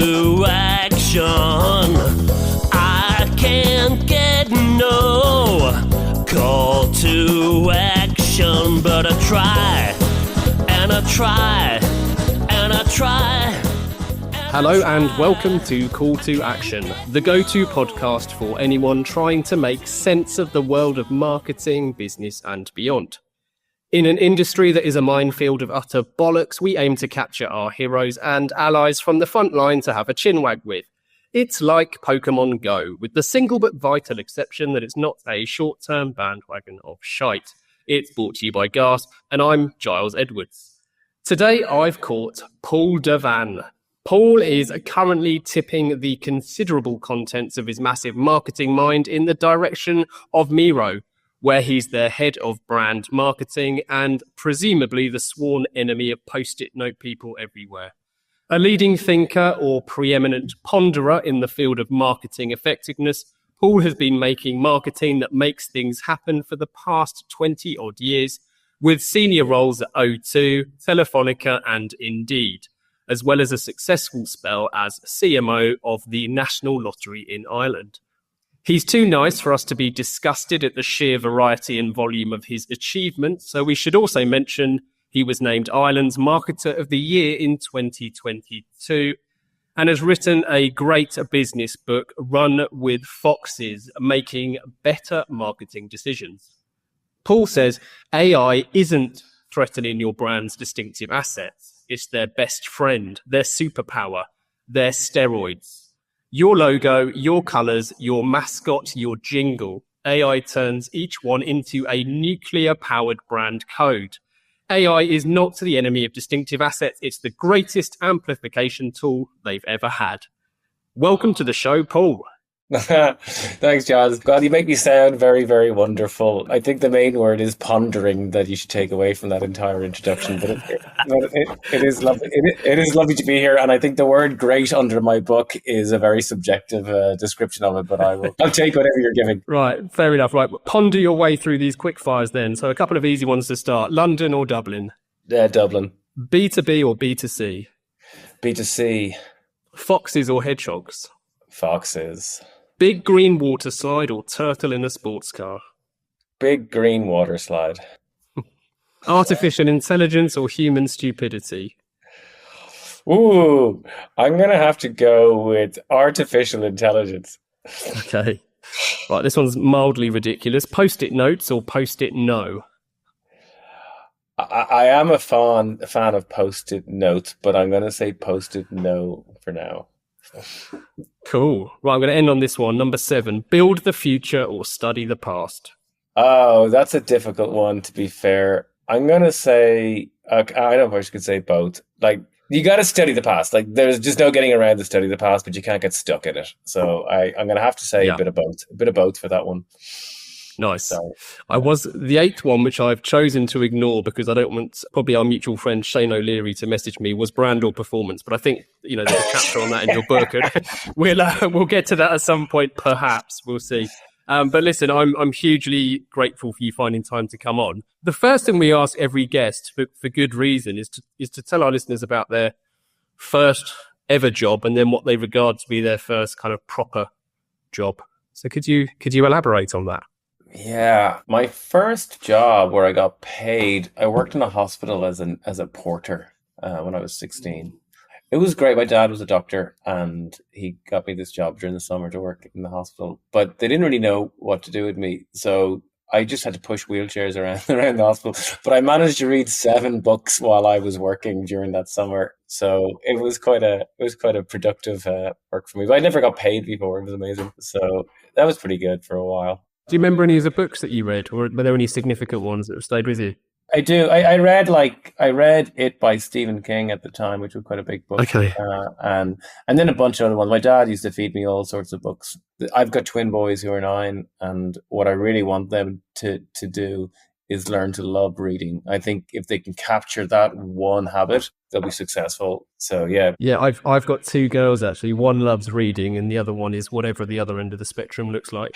to action. I can't get no call to action, but I try, and I try, and I try. Hello and welcome to Call to Action, the go-to podcast for anyone trying to make sense of the world of marketing, business and beyond. In an industry that is a minefield of utter bollocks, we aim to capture our heroes and allies from the front line to have a chinwag with. It's like Pokemon Go, with the single but vital exception that it's not a short-term bandwagon of shite. It's brought to you by Gasp, and I'm Giles Edwards. Today I've caught Paul Dervan. Paul is currently tipping the considerable contents of his massive marketing mind in the direction of Miro, where he's their head of brand marketing and presumably the sworn enemy of post-it note people everywhere. A leading thinker or preeminent ponderer in the field of marketing effectiveness, Paul has been making marketing that makes things happen for the past 20-odd years, with senior roles at O2, Telefonica and Indeed, as well as a successful spell as CMO of the National Lottery in Ireland. He's too nice for us to be disgusted at the sheer variety and volume of his achievements, so we should also mention he was named Ireland's Marketer of the Year in 2022 and has written a great business book, Run with Foxes, Making Better Marketing Decisions. Paul says AI isn't threatening your brand's distinctive assets. It's their best friend, their superpower, their steroids. Your logo, your colours, your mascot, your jingle. AI turns each one into a nuclear-powered brand code. AI is not the enemy of distinctive assets. It's the greatest amplification tool they've ever had. Welcome to the show, Paul. Thanks, John. God, you make me sound very, very wonderful. I think the main word is pondering that you should take away from that entire introduction. But it is lovely. It is lovely to be here, and I think the word "great" under my book is a very subjective description of it. But I'll take whatever you're giving. Right, fair enough. Right, ponder your way through these quick fires then. So a couple of easy ones to start: London or Dublin? Dublin. B2B or B2C? B2C. Foxes or hedgehogs? Foxes. Big green water slide or turtle in a sports car? Big green water slide. Artificial intelligence or human stupidity? Ooh, I'm going to have to go with artificial intelligence. Okay. Right, this one's mildly ridiculous. Post-it notes or post-it no? I am a fan of post-it notes, but I'm going to say post-it no for now. Cool. Right, I'm going to end on this one. Number 7, build the future or study the past? Oh, that's a difficult one, to be fair. I'm going to say, I don't know if I could say both. Like, you got to study the past. Like, there's just no getting around to study the past, but you can't get stuck in it. So I'm going to have to say a bit of both for that one. Nice. So, I was the 8th one, which I've chosen to ignore because I don't want probably our mutual friend Shane O'Leary to message me, was brand or performance. But I think, there's a chapter on that in your book. And we'll get to that at some point, perhaps. We'll see. But listen, I'm hugely grateful for you finding time to come on. The first thing we ask every guest, for good reason, is to tell our listeners about their first ever job and then what they regard to be their first kind of proper job. So could you elaborate on that? Yeah, my first job where I got paid, I worked in a hospital as a porter when I was 16. It was great. My dad was a doctor and he got me this job during the summer to work in the hospital, but they didn't really know what to do with me. So I just had to push wheelchairs around the hospital, but I managed to read 7 books while I was working during that summer. So it was quite a productive work for me, but I never got paid before. It was amazing. So that was pretty good for a while. Do you remember any of the books that you read, or were there any significant ones that have stayed with you? I do. I read It by Stephen King at the time, which was quite a big book. Okay. And then a bunch of other ones. My dad used to feed me all sorts of books. I've got twin boys who are 9, and what I really want them to do is learn to love reading. I think if they can capture that one habit, they'll be successful. So yeah. Yeah, I've got 2 girls actually. One loves reading and the other one is whatever the other end of the spectrum looks like.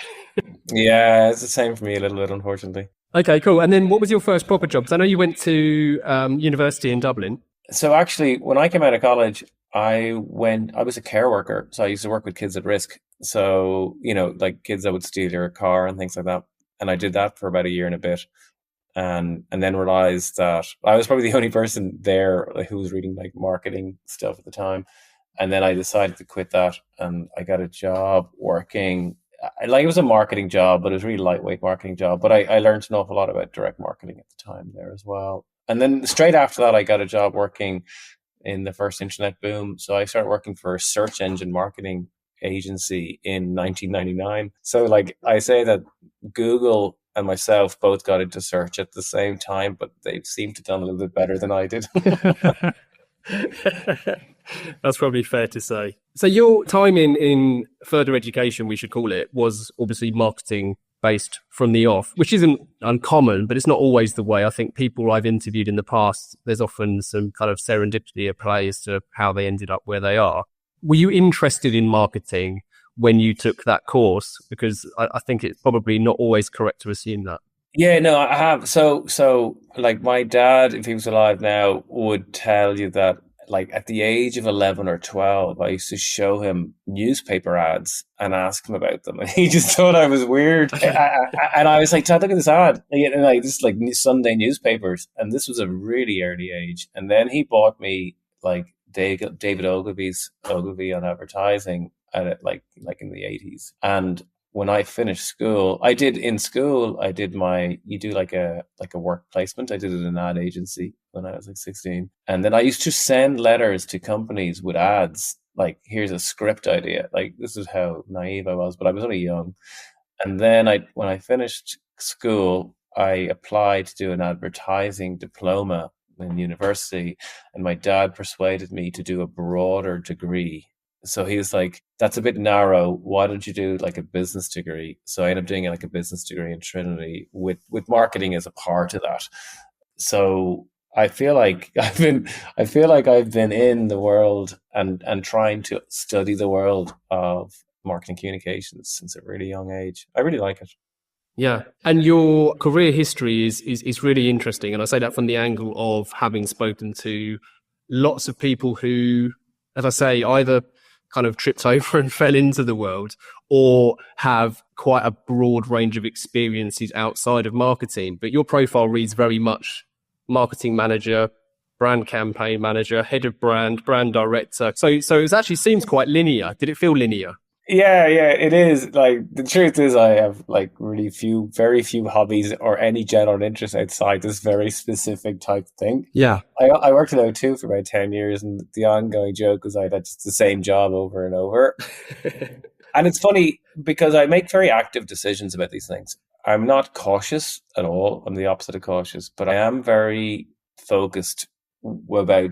Yeah, it's the same for me a little bit, unfortunately. Okay, cool. And then what was your first proper job? 'Cause I know you went to university in Dublin. So actually, when I came out of college, I was a care worker. So I used to work with kids at risk. So, like kids that would steal your car and things like that. And I did that for about a year and a bit. And then realized that I was probably the only person there who was reading like marketing stuff at the time. And then I decided to quit that, and I got a job working. Like, it was a marketing job, but it was a really lightweight marketing job. But I learned an awful lot about direct marketing at the time there as well. And then straight after that, I got a job working in the first internet boom. So I started working for a search engine marketing agency in 1999. So like I say that Google and myself both got into search at the same time, but they seem to have done a little bit better than I did. That's probably fair to say. So your time in further education, we should call it, was obviously marketing based from the off, which isn't uncommon, but it's not always the way. I think people I've interviewed in the past, there's often some kind of serendipity at play as to how they ended up where they are. Were you interested in marketing when you took that course? Because I think it's probably not always correct to assume that. Yeah, no, I have. So like my dad, if he was alive now, would tell you that like at the age of 11 or 12, I used to show him newspaper ads and ask him about them. And he just thought I was weird. And I was like, Dad, look at this ad. And like, this is like Sunday newspapers. And this was a really early age. And then he bought me like David Ogilvy on advertising at it, like in the 80s. And when I finished school, you do like a work placement. I did it in an ad agency when I was like 16. And then I used to send letters to companies with ads, like, here's a script idea. Like, this is how naive I was, but I was only young. And then when I finished school, I applied to do an advertising diploma in university. And my dad persuaded me to do a broader degree. So he was like, that's a bit narrow. Why don't you do like a business degree? So I ended up doing like a business degree in Trinity with marketing as a part of that. So I feel like I've been in the world and trying to study the world of marketing communications since a really young age. I really like it. Yeah. And your career history is really interesting. And I say that from the angle of having spoken to lots of people who, as I say, either kind of tripped over and fell into the world or have quite a broad range of experiences outside of marketing. But your profile reads very much marketing manager, brand campaign manager, head of brand director. So it actually seems quite linear. Did it feel linear? Yeah, it is. Like, the truth is I have like very few hobbies or any general interest outside this very specific type thing. Yeah. I worked at O2 for about 10 years, and the ongoing joke was I had just the same job over and over. And it's funny because I make very active decisions about these things. I'm not cautious at all. I'm the opposite of cautious, but I am very focused about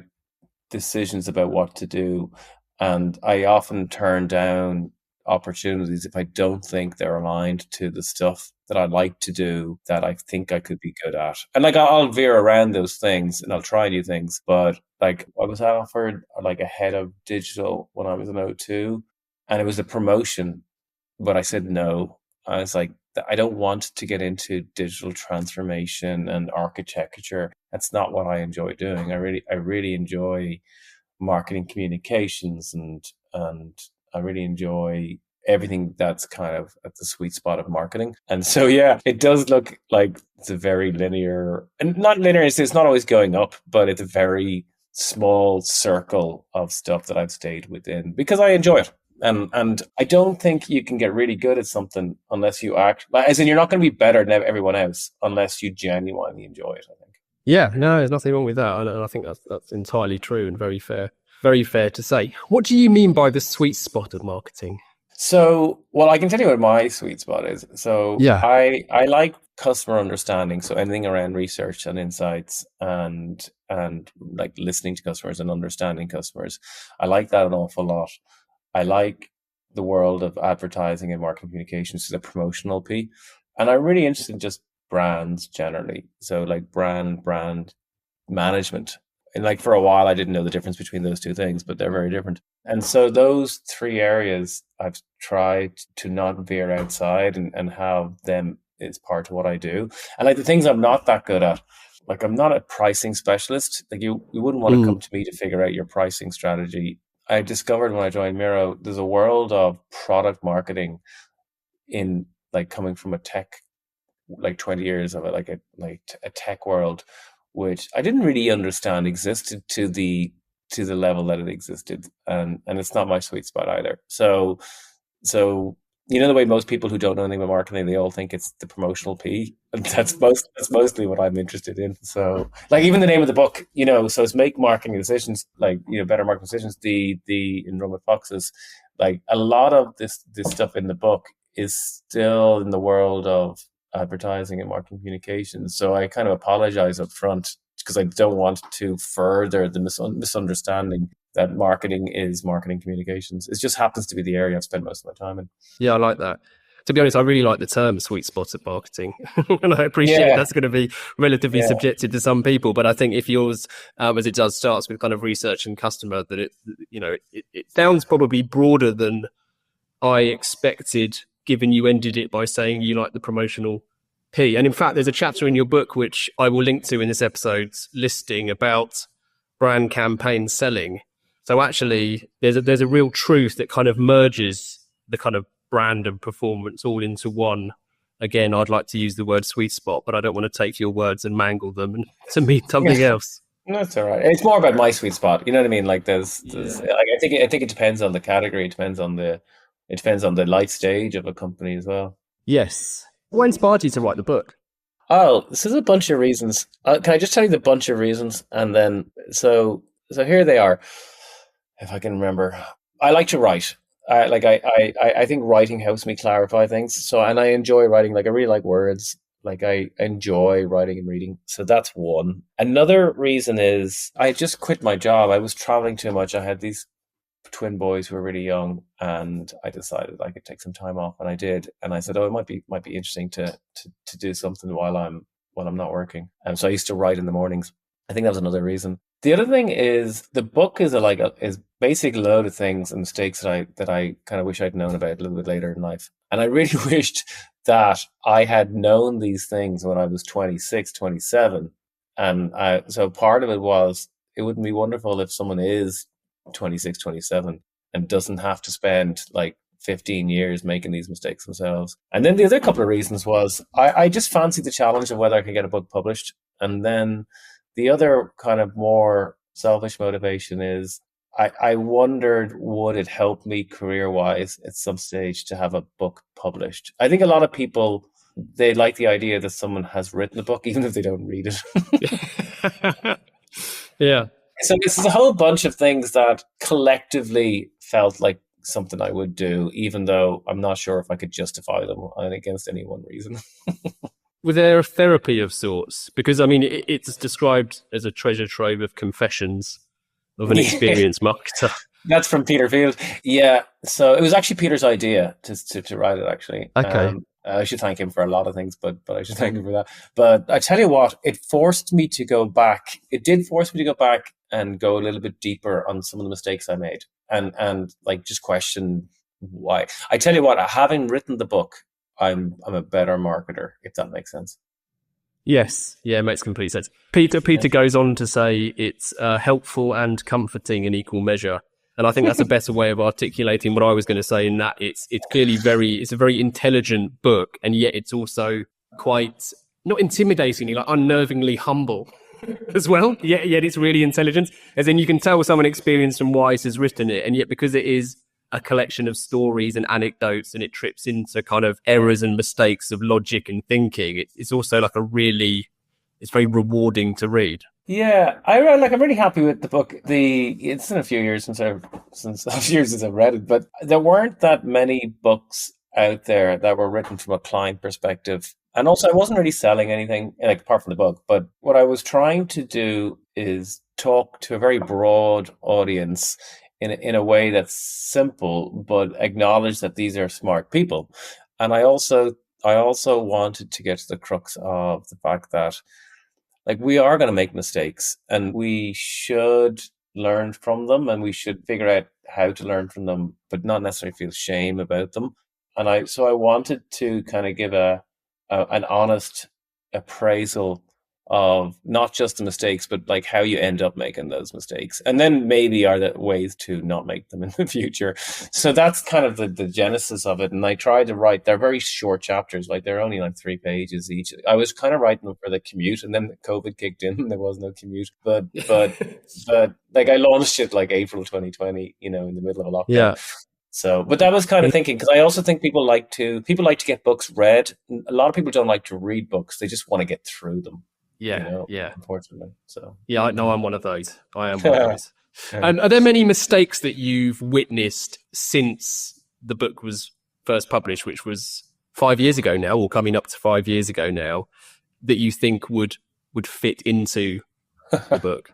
decisions about what to do. And I often turn down opportunities if I don't think they're aligned to the stuff that I like to do, that I think I could be good at. And like, I'll veer around those things and I'll try new things. But like, I was offered like a head of digital when I was in O2, and it was a promotion, but I said no. I was like, I don't want to get into digital transformation and architecture. That's not what I enjoy doing. I really enjoy marketing communications, and I really enjoy everything that's kind of at the sweet spot of marketing. And so, yeah, it does look like it's a very linear, and not linear, it's not always going up, but it's a very small circle of stuff that I've stayed within because I enjoy it. And I don't think you can get really good at something unless you act, as in you're not going to be better than everyone else unless you genuinely enjoy it, I think. Yeah, no, there's nothing wrong with that. And I think that's entirely true and very fair to say. What do you mean by the sweet spot of marketing? So, well, I can tell you what my sweet spot is. So yeah. I like customer understanding. So anything around research and insights and like listening to customers and understanding customers. I like that an awful lot. I like the world of advertising and marketing communications, the promotional P. And I'm really interested in just brands generally. So like brand management. And like for a while, I didn't know the difference between those two things, but they're very different. And so those three areas I've tried to not veer outside and have them as part of what I do. And like the things I'm not that good at, like I'm not a pricing specialist. Like you wouldn't want to come to me to figure out your pricing strategy. I discovered when I joined Miro, there's a world of product marketing in like coming from a tech, like 20 years of it, a tech world, which I didn't really understand existed to the level that it existed, and it's not my sweet spot either. So you know the way most people who don't know anything about marketing, they all think it's the promotional P, and that's mostly what I'm interested in. So like even the name of the book, so it's make marketing decisions, like better marketing decisions. The enrollment foxes, like a lot of this stuff in the book is still in the world of advertising and marketing communications. So I kind of apologize up front because I don't want to further the misunderstanding that marketing is marketing communications. It just happens to be the area I've spent most of my time in. Yeah, I like that. To be honest, I really like the term sweet spot of marketing. And I appreciate that's going to be relatively subjective to some people. But I think if yours, as it does, starts with kind of research and customer, that it sounds probably broader than I expected, given you ended it by saying you like the promotional P. And in fact, there's a chapter in your book, which I will link to in this episode's listing, about brand campaign selling. So actually, there's a real truth that kind of merges the kind of brand and performance all into one. Again, I'd like to use the word sweet spot, but I don't want to take your words and mangle them and to mean something else. No, that's all right. It's more about my sweet spot. You know what I mean? Like there's like I think it depends on the category. It depends on the life stage of a company as well. Yes. What inspired you to write the book? Oh, this is a bunch of reasons. Can I just tell you the bunch of reasons, and then so here they are. If I can remember, I like to write. I think writing helps me clarify things. So, and I enjoy writing. Like I really like words. Like I enjoy writing and reading. So that's one. Another reason is I just quit my job. I was traveling too much. I had these twin boys who were really young, and I decided I could take some time off, and I did. And I said, oh, it might be interesting to do something while I'm not working. And so I used to write in the mornings. I think that was another reason. The other thing is the book is is basically a load of things and mistakes that I kind of wish I'd known about a little bit later in life. And I really wished that I had known these things when I was 26, 27. And so part of it was, it wouldn't be wonderful if someone is 26, 27 and doesn't have to spend like 15 years making these mistakes themselves. And then the other couple of reasons was I just fancied the challenge of whether I could get a book published. And then the other kind of more selfish motivation is I wondered, would it help me career-wise at some stage to have a book published? I think a lot of people, they like the idea that someone has written a book, even if they don't read it. Yeah. So this is a whole bunch of things that collectively felt like something I would do, even though I'm not sure if I could justify them against any one reason. Were there a therapy of sorts? Because, I mean, it's described as a treasure trove of confessions of an experienced marketer. That's from Peter Field. Yeah. So it was actually Peter's idea to write it, actually. Okay. I should thank him for a lot of things, but I should thank him for that. But I tell you what, it forced me to go back. It did force me to go back and go a little bit deeper on some of the mistakes I made and like just question why. I tell you what, having written the book, I'm a better marketer, if that makes sense. Yes, yeah, it makes complete sense. Peter goes on to say it's helpful and comforting in equal measure, and I think that's a better way of articulating what I was going to say. In that it's clearly it's a very intelligent book, and yet it's also quite not intimidatingly, like unnervingly humble as well. Yet it's really intelligent, as in you can tell someone experienced and wise has written it, and yet because it is a collection of stories and anecdotes, and it trips into kind of errors and mistakes of logic and thinking, it's also like it's very rewarding to read. Yeah, I'm really happy with the book. It's been a few years since I've read it, but there weren't that many books out there that were written from a client perspective. And also, I wasn't really selling anything, like apart from the book. But what I was trying to do is talk to a very broad audience in a way that's simple, but acknowledge that these are smart people. And I also wanted to get to the crux of the fact that, like, we are going to make mistakes, and we should learn from them, and we should figure out how to learn from them, but not necessarily feel shame about them. And I wanted to kind of give an honest appraisal of not just the mistakes, but like how you end up making those mistakes. And then maybe are the ways to not make them in the future. So that's kind of the genesis of it. And I tried to write, they're very short chapters, like they're only like 3 pages each. I was kind of writing them for the commute, and then COVID kicked in and there was no commute. But like I launched it like April 2020, in the middle of a lockdown. Yeah. So, but that was kind of thinking, because I also think people like to get books read. A lot of people don't like to read books; they just want to get through them. Yeah. Unfortunately, so yeah, I know I'm one of those. I am one of those. And are there many mistakes that you've witnessed since the book was first published, which was 5 years ago now, or coming up to 5 years ago now, that you think would fit into the book?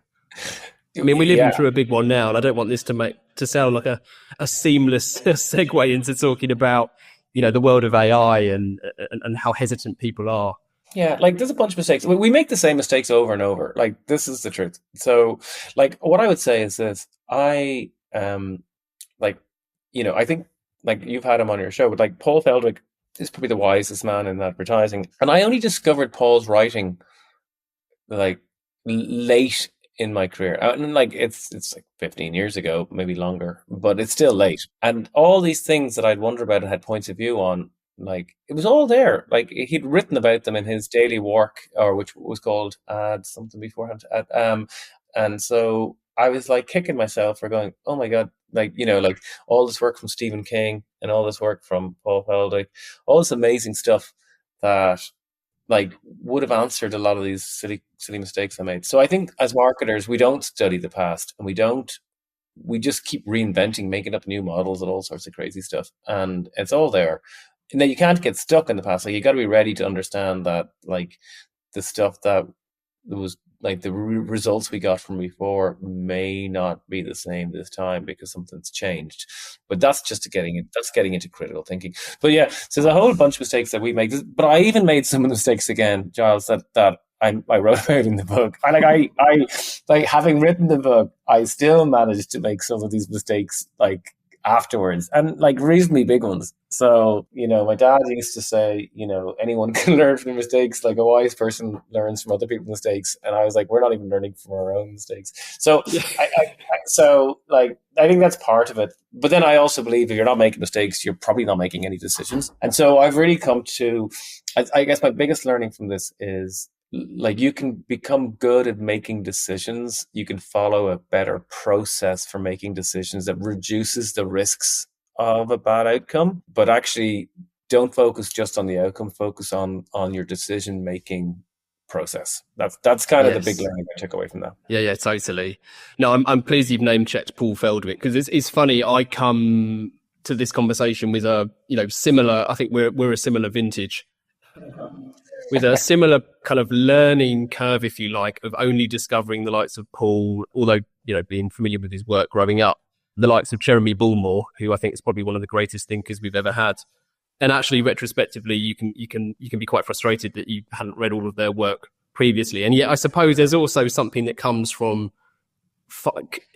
I mean, we're living through a big one now, and I don't want this to sound like a seamless segue into talking about, the world of AI and how hesitant people are. Yeah, like there's a bunch of mistakes. We make the same mistakes over and over. Like, this is the truth. So, like, what I would say is this: I think, like, you've had him on your show, but like Paul Feldwick is probably the wisest man in advertising, and I only discovered Paul's writing like late in my career, and like it's like 15 years ago, maybe longer, but it's still late. And all these things that I'd wonder about and had points of view on, like, it was all there. Like, he'd written about them in his daily work, or which was called Ad something beforehand. And so I was like kicking myself for going, oh my God, like, like all this work from Stephen King and all this work from Paul Feldwick, all this amazing stuff that like would have answered a lot of these silly mistakes I made. So I think as marketers, we don't study the past, and we just keep reinventing, making up new models and all sorts of crazy stuff. And it's all there. Now, you can't get stuck in the past. Like, you got to be ready to understand that, like, the stuff that was like the results we got from before may not be the same this time because something's changed. But that's just getting into critical thinking. But yeah, so there's a whole bunch of mistakes that we make. But I even made some of the mistakes again, Giles, that I wrote about in the book. I like having written the book, I still managed to make some of these mistakes like afterwards, and like reasonably big ones. So, my dad used to say, anyone can learn from mistakes, like a wise person learns from other people's mistakes. And I was like, we're not even learning from our own mistakes. So I think that's part of it. But then I also believe if you're not making mistakes, you're probably not making any decisions. And so I've really come to, I guess my biggest learning from this is, like, you can become good at making decisions. You can follow a better process for making decisions that reduces the risks of a bad outcome, but actually don't focus just on the outcome, focus on your decision making process. That's kind of the big learning I took away from that. Yeah, totally. No, I'm pleased you've name checked Paul Feldwick, because it's funny. I come to this conversation with a similar. I think we're a similar vintage, with a similar kind of learning curve, if you like, of only discovering the likes of Paul, although being familiar with his work growing up, the likes of Jeremy Bullmore, who I think is probably one of the greatest thinkers we've ever had. And actually, retrospectively, you can be quite frustrated that you hadn't read all of their work previously. And yet, I suppose there's also something that comes from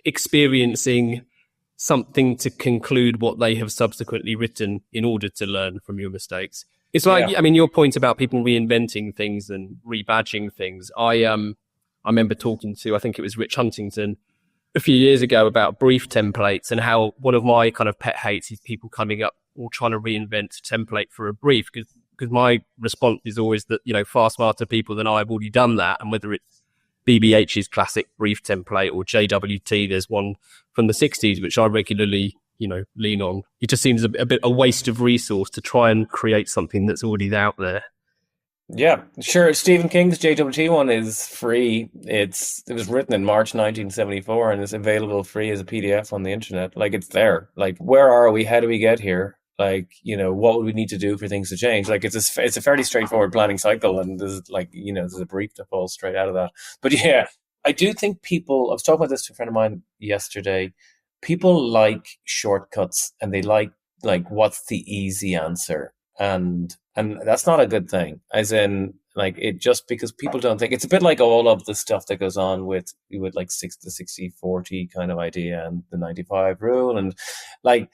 experiencing something to conclude what they have subsequently written in order to learn from your mistakes. It's like, I mean, your point about people reinventing things and rebadging things. I remember talking to, I think it was Rich Huntington, a few years ago about brief templates, and how one of my kind of pet hates is people coming up or trying to reinvent a template for a brief, because my response is always that, far smarter people than I have already done that. And whether it's BBH's classic brief template or JWT, there's one from the 60s, which I regularly, lean on. It just seems a bit a waste of resource to try and create something that's already out there. Yeah, sure. Stephen King's JWT one is free. It was written in March 1974 and is available free as a PDF on the internet. Like, it's there. Like, where are we? How do we get here? Like, what would we need to do for things to change? Like, it's a fairly straightforward planning cycle, and there's there's a brief that falls straight out of that. But yeah, I do think people, I was talking about this to a friend of mine yesterday, people like shortcuts, and they like what's the easy answer. And that's not a good thing, as in, like, it just because people don't think, it's a bit like all of the stuff that goes on with like the 60-40 kind of idea and the 95 rule. And like,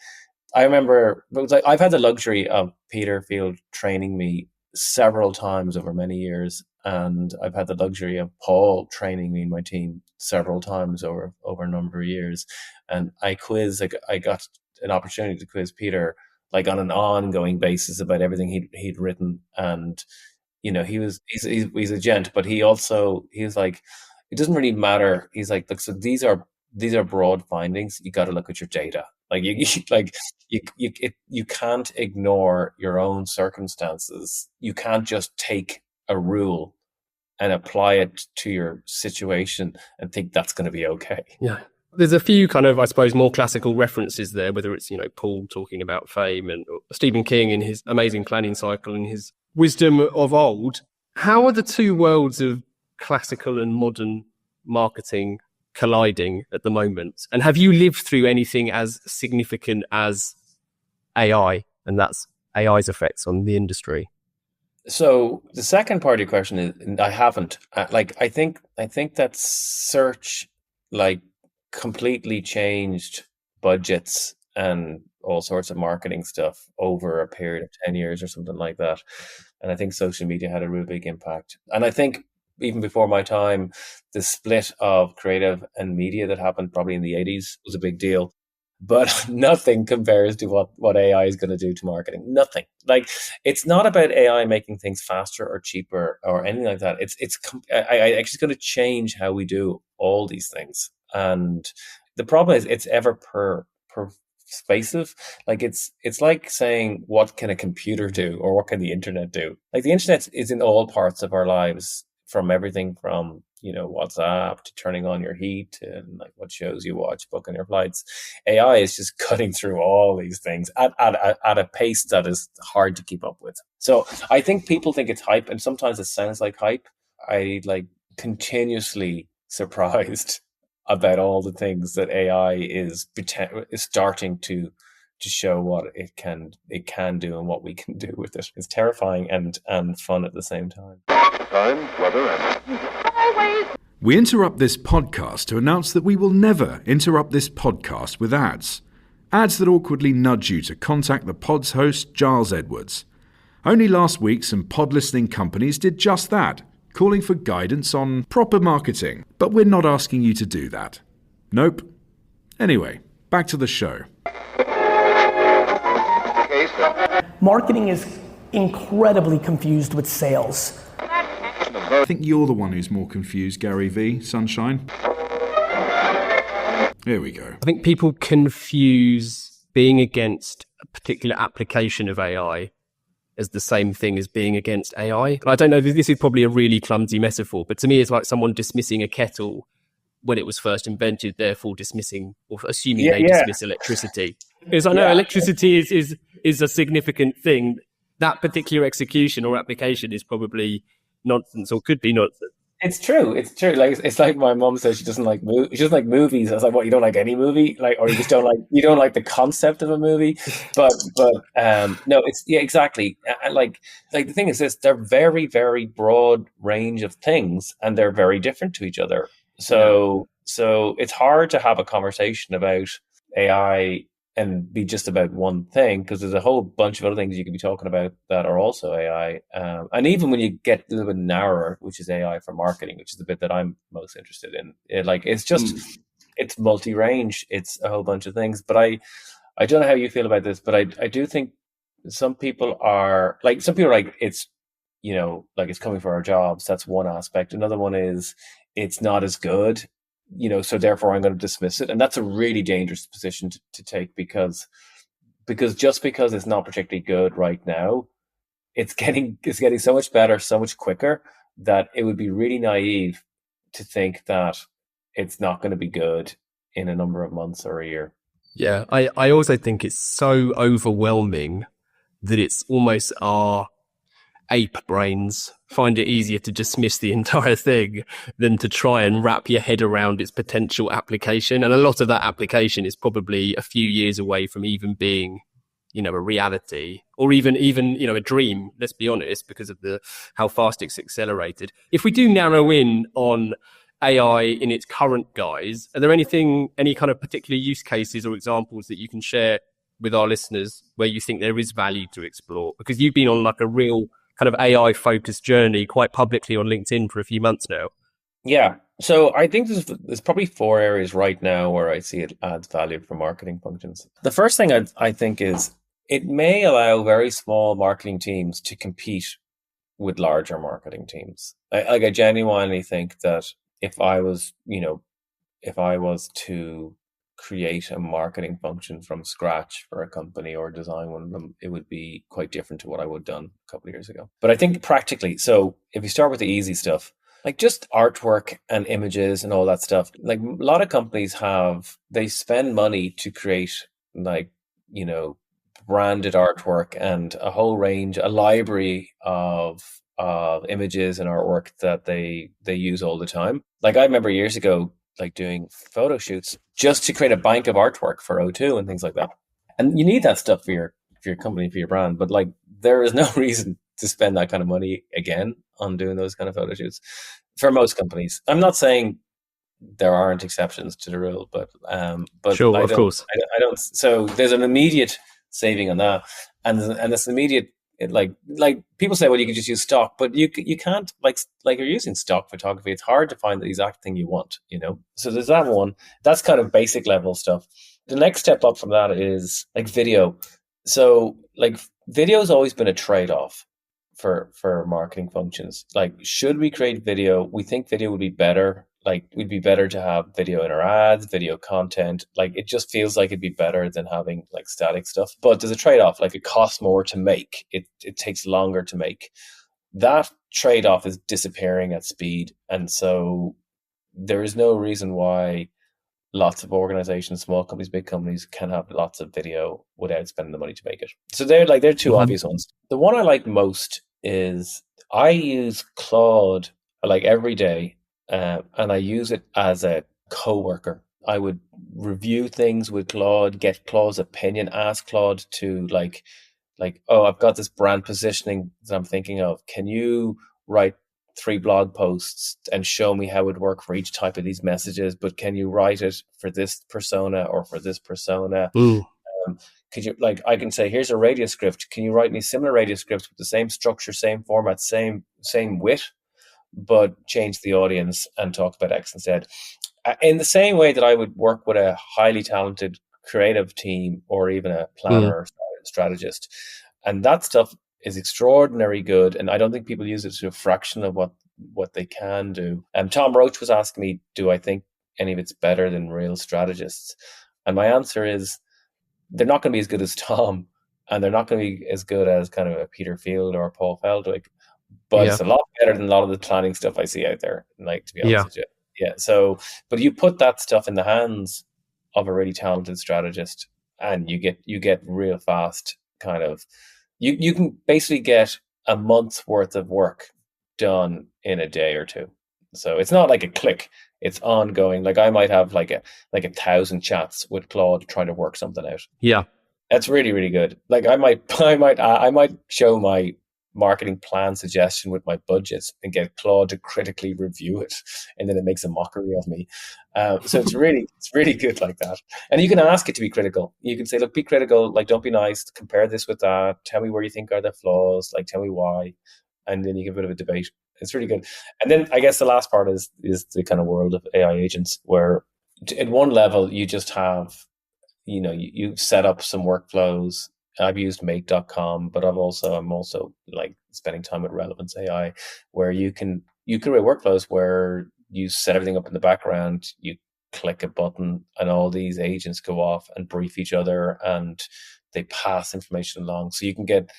I remember, it was like, I've had the luxury of Peter Field training me several times over many years. And I've had the luxury of Paul training me and my team several times over a number of years. And I got an opportunity to quiz Peter like on an ongoing basis about everything he'd written. And, he's a gent, but he's like, it doesn't really matter. He's like, look, so these are broad findings. You got to look at your data. Like you can't ignore your own circumstances. You can't just take a rule and apply it to your situation and think that's going to be okay. Yeah. There's a few kind of, I suppose, more classical references there, whether it's, Paul talking about fame and Stephen King in his amazing planning cycle and his wisdom of old. How are the two worlds of classical and modern marketing colliding at the moment? And have you lived through anything as significant as AI and that's AI's effects on the industry? So the second part of your question is, I haven't. I think that search completely changed budgets and all sorts of marketing stuff over a period of 10 years or something like that. And I think social media had a real big impact. And I think even before my time, the split of creative and media that happened probably in the 80s was a big deal. But nothing compares to what AI is going to do to marketing. Nothing. Like, it's not about AI making things faster or cheaper or anything like that. It's actually going to change how we do all these things. And the problem is it's ever pervasive. Like it's like saying, what can a computer do or what can the internet do? Like the internet is in all parts of our lives, from everything from WhatsApp to turning on your heat and like what shows you watch, booking your flights. AI is just cutting through all these things at a pace that is hard to keep up with. So I think people think it's hype, and sometimes it sounds like hype. I continuously surprised about all the things that AI is starting to show what it can do and what we can do with it. It's terrifying and fun at the same time. Time, weather, and we interrupt this podcast to announce that we will never interrupt this podcast with ads. Ads that awkwardly nudge you to contact the pod's host, Giles Edwards. Only last week, some pod listening companies did just that, calling for guidance on proper marketing. But we're not asking you to do that. Nope. Anyway, back to the show. Marketing is incredibly confused with sales. I think you're the one who's more confused, Gary V. Sunshine. Here we go. I think people confuse being against a particular application of AI as the same thing as being against AI. And I don't know, this is probably a really clumsy metaphor, but to me it's like someone dismissing a kettle when it was first invented, therefore dismissing or assuming they dismiss electricity. Because I know electricity is a significant thing. That particular execution or application is probably nonsense or could be nonsense. It's true. Like it's like my mom says she doesn't like movies. I was like, what, you don't like any movie? Like, or you just don't like the concept of a movie? But no, it's exactly. Like the thing is this: they're very, very broad range of things, and they're very different to each other. So it's hard to have a conversation about AI and be just about one thing, because there's a whole bunch of other things you could be talking about that are also AI. And even when you get a little bit narrower, which is AI for marketing, which is the bit that I'm most interested in, it's multi-range. It's a whole bunch of things. But I don't know how you feel about this, but I do think some people are like, it's, like it's coming for our jobs. That's one aspect. Another one is it's not as good. So therefore I'm going to dismiss it. And that's a really dangerous position to take because just because it's not particularly good right now, it's getting so much better, so much quicker, that it would be really naive to think that it's not going to be good in a number of months or a year. Yeah, I also think it's so overwhelming that it's almost our ape brains find it easier to dismiss the entire thing than to try and wrap your head around its potential application. And a lot of that application is probably a few years away from even being, a reality or even, a dream, let's be honest, because of how fast it's accelerated. If we do narrow in on AI in its current guise, are there any kind of particular use cases or examples that you can share with our listeners where you think there is value to explore? Because you've been on like a real kind of AI focused journey quite publicly on LinkedIn for a few months now. Yeah. So I think there's probably 4 areas right now where I see it adds value for marketing functions. The first thing I think is it may allow very small marketing teams to compete with larger marketing teams. I genuinely think that if I was to create a marketing function from scratch for a company or design one of them, it would be quite different to what I would have done a couple of years ago. But I think practically, so if you start with the easy stuff, like just artwork and images and all that stuff, like a lot of companies they spend money to create branded artwork and a library of images and artwork that they use all the time. Like I remember years ago, like doing photo shoots just to create a bank of artwork for O2 and things like that. And you need that stuff for your company, for your brand. But like there is no reason to spend that kind of money again on doing those kind of photo shoots for most companies. I'm not saying there aren't exceptions to the rule, but sure, of course. I don't. So there's an immediate saving on that, and this immediate. Like people say, well, you can just use stock, but you can't like you're using stock photography. It's hard to find the exact thing you want, So there's that one. That's kind of basic level stuff. The next step up from that is like video. So like video has always been a trade-off for marketing functions. Like, should we create video? We think video would be better. Like, it'd be better to have video in our ads, video content. Like, it just feels like it'd be better than having like static stuff. But there's a trade-off. Like, it costs more to make. It takes longer to make. That trade-off is disappearing at speed. And so there is no reason why lots of organizations, small companies, big companies, can have lots of video without spending the money to make it. So they're two obvious ones. The one I like most is I use Claude like every day. And I use it as a coworker. I would review things with Claude, get Claude's opinion, ask Claude to like, oh, I've got this brand positioning that I'm thinking of. Can you write 3 blog posts and show me how it would work for each type of these messages? But can you write it for this persona or for this persona? Could you I can say, here's a radio script. Can you write me similar radio scripts with the same structure, same format, same wit, but change the audience and talk about X instead? In the same way that I would work with a highly talented creative team or even a planner or strategist. And that stuff is extraordinarily good. And I don't think people use it to a fraction of what they can do. Tom Roach was asking me, do I think any of it's better than real strategists? And my answer is, they're not going to be as good as Tom, and they're not going to be as good as kind of a Peter Field or Paul Feldwick. But it's a lot better than a lot of the planning stuff I see out there, like, to be honest with you. Yeah. So, but you put that stuff in the hands of a really talented strategist, and you get real fast kind of, you can basically get a month's worth of work done in a day or two. So it's not like a click, it's ongoing. Like I might have like 1,000 chats with Claude trying to work something out. Yeah. That's really, really good. Like I might show my marketing plan suggestion with my budgets and get Claude to critically review it, and then it makes a mockery of me. So it's really good like that. And you can ask it to be critical. You can say, look, be critical, like don't be nice, compare this with that, tell me where you think are the flaws, like tell me why, and then you get a bit of a debate. It's really good. And then I guess the last part is the kind of world of AI agents, where at one level you just have, you set up some workflows. I've used make.com, but I'm also like spending time with Relevance AI, where you can create workflows where you set everything up in the background, you click a button, and all these agents go off and brief each other, and they pass information along. So you can get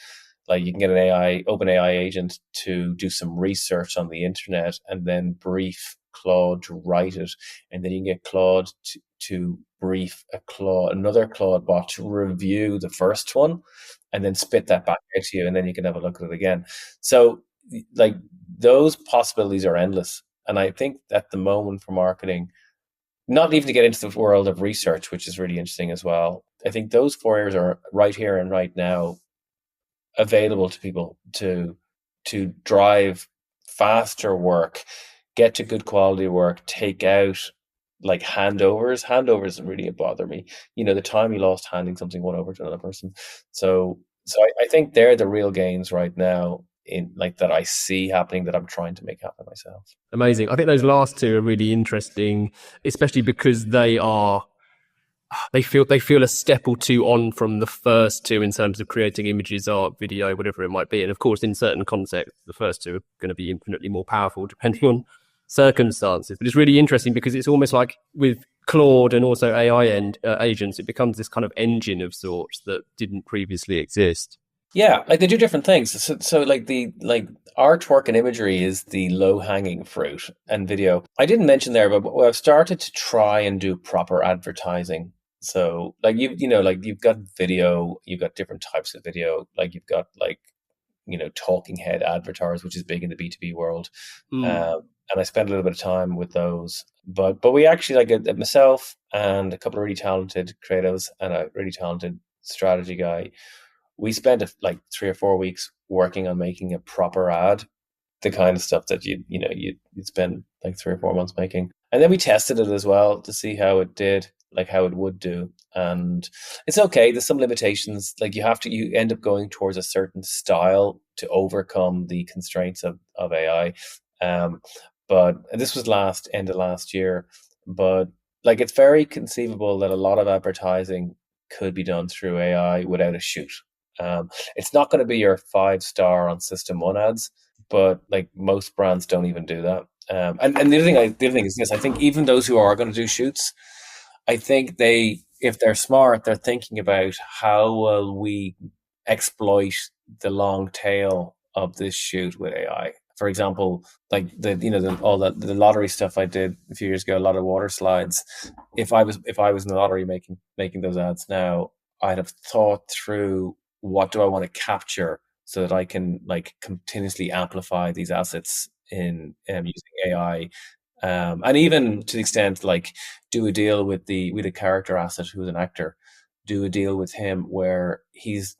an open AI agent to do some research on the internet and then brief Claude to write it, and then you can get Claude to brief another Claude bot to review the first one, and then spit that back out to you, and then you can have a look at it again. So like those possibilities are endless. And I think at the moment for marketing, not even to get into the world of research, which is really interesting as well, I think those 4 areas are right here and right now available to people to drive faster work, get to good quality work, take out like handovers really bother me. The time you lost handing something one over to another person. So I think they're the real gains right now. in like that I see happening that I'm trying to make happen myself. Amazing. I think those last two are really interesting, especially because they feel a step or two on from the first two in terms of creating images, art, video, whatever it might be. And of course, in certain contexts, the first two are going to be infinitely more powerful depending on circumstances. But it's really interesting because it's almost like with Claude and also AI agents, it becomes this kind of engine of sorts that didn't previously exist. Yeah, like they do different things. So like artwork and imagery is the low hanging fruit, and video. I didn't mention there, but I've started to try and do proper advertising. So like you've got video, you've got different types of video. Like you've got talking head avatars, which is big in the B2B world. And I spent a little bit of time with those. But we actually, like myself and a couple of really talented creatives and a really talented strategy guy, we spent like 3 or 4 weeks working on making a proper ad, the kind of stuff that you'd spend like 3 or 4 months making. And then we tested it as well to see how it did, like how it would do. And it's okay. There's some limitations. Like you end up going towards a certain style to overcome the constraints of AI. But this was end of last year. But like it's very conceivable that a lot of advertising could be done through AI without a shoot. It's not going to be your 5-star on System 1 ads, but like most brands don't even do that. And the other thing is this: I think even those who are going to do shoots, I think if they're smart, they're thinking about how will we exploit the long tail of this shoot with AI. For example, like the lottery stuff I did a few years ago, a lot of water slides. If I was in the lottery making those ads now, I'd have thought through what do I want to capture so that I can like continuously amplify these assets in using AI. And even to the extent like do a deal with a character asset who's an actor, do a deal with him where he's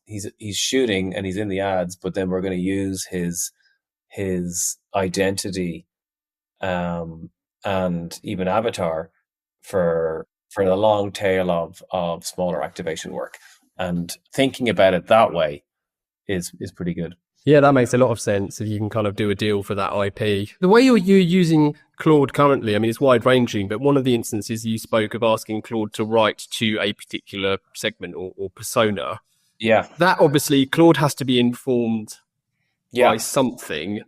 shooting and he's in the ads, but then we're going to use his identity and even avatar for the long tail of smaller activation work. And thinking about it that way is pretty good. Yeah, that makes a lot of sense if you can kind of do a deal for that IP. The way you're using Claude currently, I mean, it's wide-ranging, but one of the instances you spoke of asking Claude to write to a particular segment or persona. Yeah. That obviously, Claude has to be informed by something.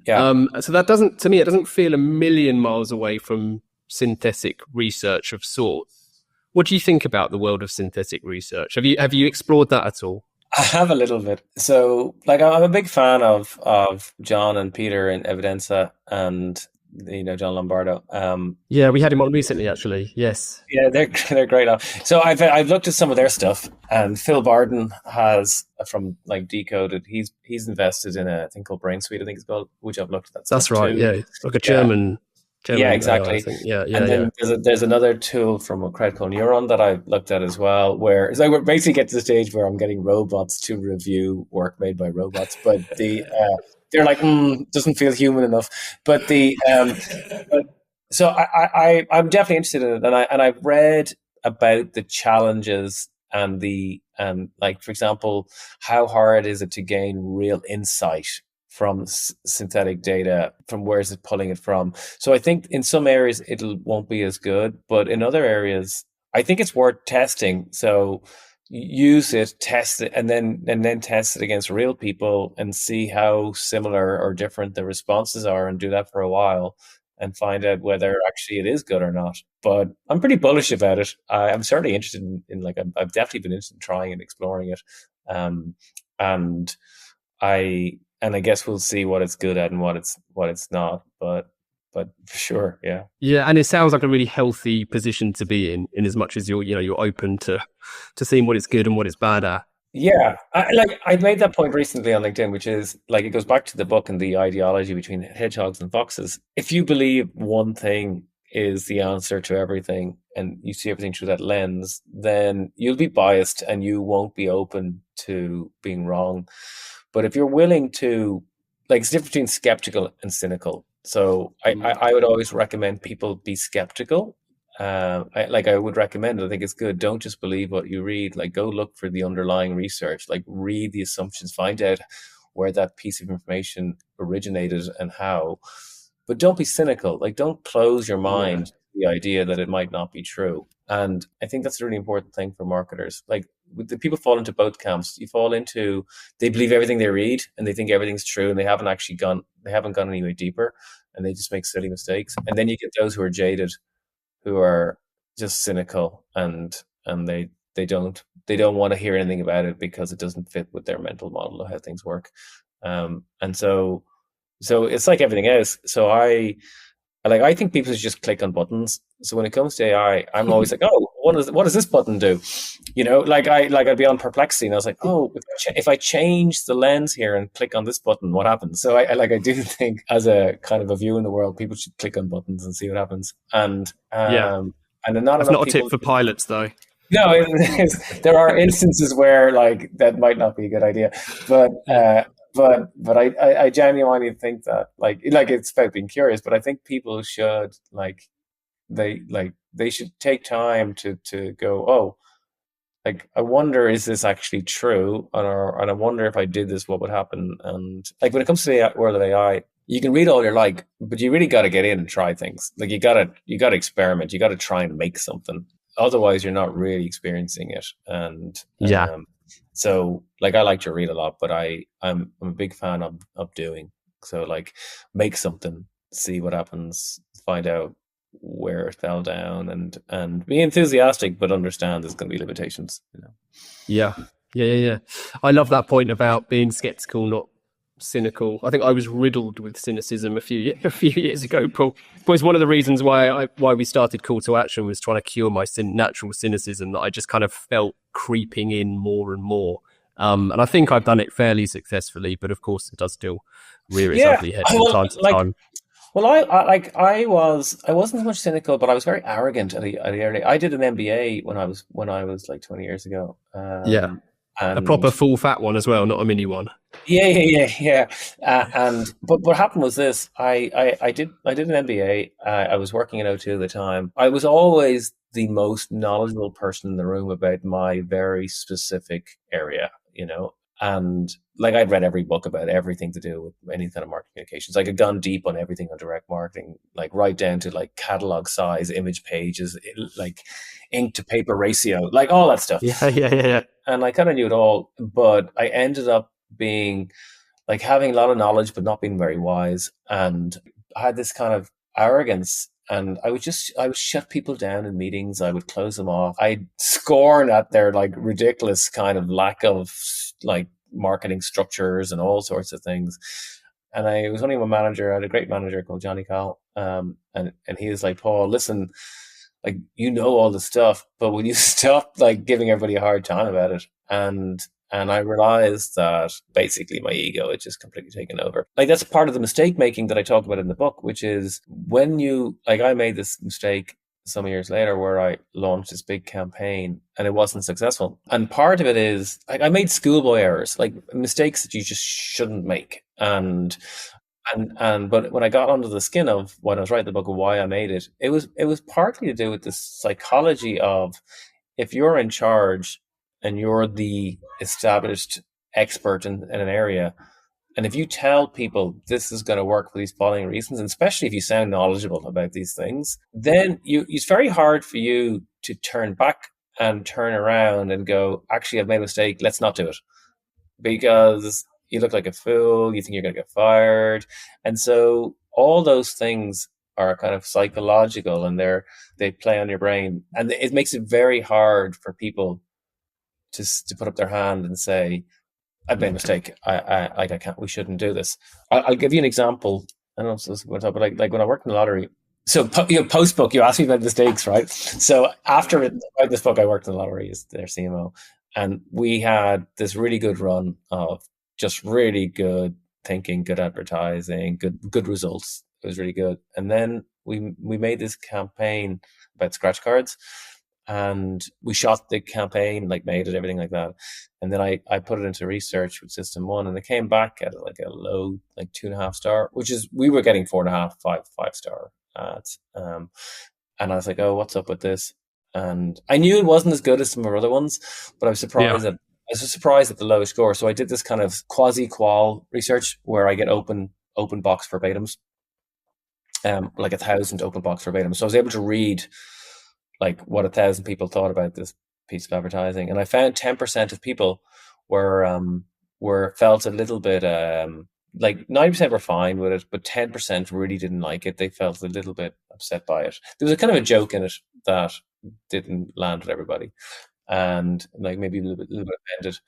Yeah. So that it doesn't feel a million miles away from synthetic research of sorts. What do you think about the world of synthetic research? Have you explored that at all? I have a little bit. So, like, I'm a big fan of John and Peter in Evidenza, and John Lombardo. Yeah, we had him on recently, actually. Yes. Yeah, they're great. So I've looked at some of their stuff, and Phil Barden has from like Decoded. He's invested in a thing called Brain Suite, I think it's called, which I've looked at. That's right. Too. Yeah, it's like a German. Yeah, exactly. And then there's another tool from a crowd called Neuron that I looked at as well, where so I basically get to the stage where I'm getting robots to review work made by robots, but they're like doesn't feel human enough. But so I'm definitely interested in it, and I've read about the challenges and like, for example, how hard is it to gain real insight from synthetic data, from where is it pulling it from. So I think in some areas it won't be as good, but in other areas I think it's worth testing. So use it, test it, and then test it against real people and see how similar or different the responses are, and do that for a while and find out whether actually it is good or not. But I'm pretty bullish about it. I'm certainly interested in like, I've definitely been interested in trying and exploring it. And I guess we'll see what it's good at and what it's not. But for sure, yeah. Yeah, and it sounds like a really healthy position to be in as much as you're open to seeing what it's good and what it's bad at. Yeah, I made that point recently on LinkedIn, which is like, it goes back to the book and the ideology between hedgehogs and foxes. If you believe one thing is the answer to everything and you see everything through that lens, then you'll be biased and you won't be open to being wrong. But if you're willing to, like, it's different between skeptical and cynical. So I would always recommend people be skeptical. I would recommend it. I think it's good. Don't just believe what you read. Like, go look for the underlying research. Like, read the assumptions. Find out where that piece of information originated and how. But don't be cynical. Like, don't close your mind to the idea that it might not be true. And I think that's a really important thing for marketers. Like, the people fall into both camps. You fall into, they believe everything they read and they think everything's true, and they haven't gone any way deeper, and they just make silly mistakes. And then you get those who are jaded, who are just cynical, and they don't want to hear anything about it because it doesn't fit with their mental model of how things work. And so it's like everything else. So I think people should just click on buttons. So when it comes to AI, I'm always like, oh, what does this button do? You know, I'd be on Perplexity and I was like, oh, if I change the lens here and click on this button, what happens? So I do think, as a kind of a view in the world, people should click on buttons and see what happens. And and that's not a tip for pilots, though. No, there are instances where like that might not be a good idea, but I genuinely think that like it's about being curious. But I think people should they should take time to go, oh, like, I wonder, is this actually true? And I wonder if I did this, what would happen? And like, when it comes to the world of AI, you can read all you like, but you really got to get in and try things. Like, you got to experiment. You got to try and make something. Otherwise, you're not really experiencing it. And so like, I like to read a lot, but I'm a big fan of doing. So like, make something, see what happens, find out where it fell down, and be enthusiastic, but understand there's going to be limitations. You know? Yeah. I love that point about being skeptical, not cynical. I think I was riddled with cynicism a few years ago, Paul. It was one of the reasons why we started Call to Action, was trying to cure my natural cynicism that I just kind of felt creeping in more and more. And I think I've done it fairly successfully, but of course it does still rear its ugly head from time to time. Well, I wasn't so much cynical, but I was very arrogant at the early. I did an MBA when I was like 20 years ago. And a proper full fat one as well, not a mini one. Yeah. But what happened was this: I did an MBA. I was working in O2 at the time. I was always the most knowledgeable person in the room about my very specific area, you know. And like, I'd read every book about everything to do with any kind of marketing communications. Like, I'd gone deep on everything on direct marketing, like right down to like catalog size, image pages, like ink to paper ratio, like all that stuff. Yeah. And I kind of knew it all, but I ended up being like having a lot of knowledge, but not being very wise. And I had this kind of arrogance, and I would shut people down in meetings. I would close them off. I'd scorn at their like ridiculous kind of lack of like marketing structures and all sorts of things. And I was only one manager. I had a great manager called Johnny Cowell. And he was like, Paul, listen, like, you know all the stuff, but will you stop like giving everybody a hard time about it? And I realized that basically my ego had just completely taken over. Like, that's part of the mistake making that I talk about in the book, which is when I made this mistake some years later where I launched this big campaign and it wasn't successful. And part of it is like, I made schoolboy errors, like mistakes that you just shouldn't make. But when I got under the skin of when I was writing the book of why I made it, it was partly to do with the psychology of, if you're in charge and you're the established expert in an area, and if you tell people this is going to work for these following reasons, and especially if you sound knowledgeable about these things, then it's very hard for you to turn back and turn around and go, actually, I've made a mistake, let's not do it. Because you look like a fool, you think you're going to get fired. And so all those things are kind of psychological, and they play on your brain. And it makes it very hard for people to put up their hand and say, I've made a mistake. I can't. We shouldn't do this. I'll give you an example. I don't know if this is going to talk, but like when I worked in the lottery. So post book, you asked me about mistakes, right? So after writing this book, I worked in the lottery as their CMO, and we had this really good run of just really good thinking, good advertising, good results. It was really good. And then we made this campaign about scratch cards. And we shot the campaign, like made it, everything like that. And then I put it into research with System 1, and it came back at like a low, like 2.5 star, which is, we were getting 4.5, 5 star ads. And I was like, oh, what's up with this? And I knew it wasn't as good as some of our other ones, but I was surprised that was just surprised at the low score. So I did this kind of quasi-qual research where I get open box verbatims, like 1,000 open box verbatims. So I was able to read like what 1,000 people thought about this piece of advertising, and I found 10% of people were felt a little bit like 90% were fine with it, but 10% really didn't like it. They felt a little bit upset by it. There was a kind of a joke in it that didn't land with everybody, and like maybe a little bit offended.